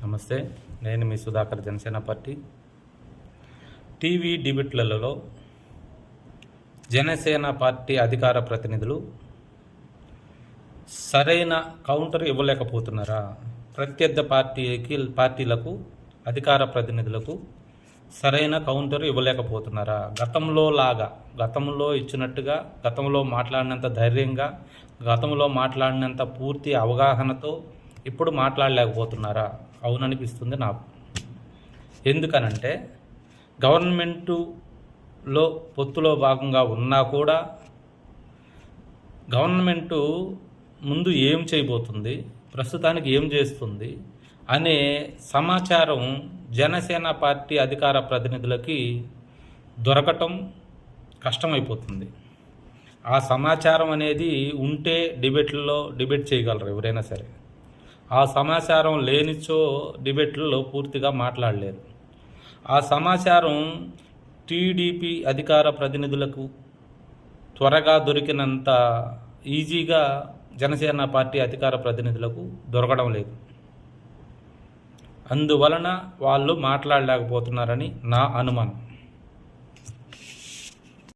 నమస్తే, నేను మీ సుధాకర్, జనసేన పార్టీ. టీవీ డిబేట్లలో జనసేన పార్టీ అధికార ప్రతినిధులు సరైన కౌంటర్ ఇవ్వలేకపోతున్నారా? ప్రత్యర్థి పార్టీలకు అధికార ప్రతినిధులకు సరైన కౌంటర్ ఇవ్వలేకపోతున్నారా? గతంలో ఇచ్చినట్టుగా, గతంలో మాట్లాడినంత ధైర్యంగా, గతంలో మాట్లాడినంత పూర్తి అవగాహనతో ఇప్పుడు మాట్లాడలేకపోతున్నారా? అవుననిపిస్తుంది నాకు. ఎందుకనంటే గవర్నమెంటులో పొత్తులో భాగంగా ఉన్నా కూడా గవర్నమెంటు ముందు ఏం చేయబోతుంది, ప్రస్తుతానికి ఏం చేస్తుంది అనే సమాచారం జనసేన పార్టీ అధికార ప్రతినిధులకి దొరకటం కష్టమైపోతుంది. ఆ సమాచారం అనేది ఉంటే డిబేట్ చేయగలరు ఎవరైనా సరే. ఆ సమాచారం లేనిచో డిబేట్లలో పూర్తిగా మాట్లాడలేరు. ఆ సమాచారం టీడీపీ అధికార ప్రతినిధులకు త్వరగా దొరికినంత ఈజీగా జనసేన పార్టీ అధికార ప్రతినిధులకు దొరకడం లేదు. అందువలన వాళ్ళు మాట్లాడలేకపోతున్నారని నా అనుమానం.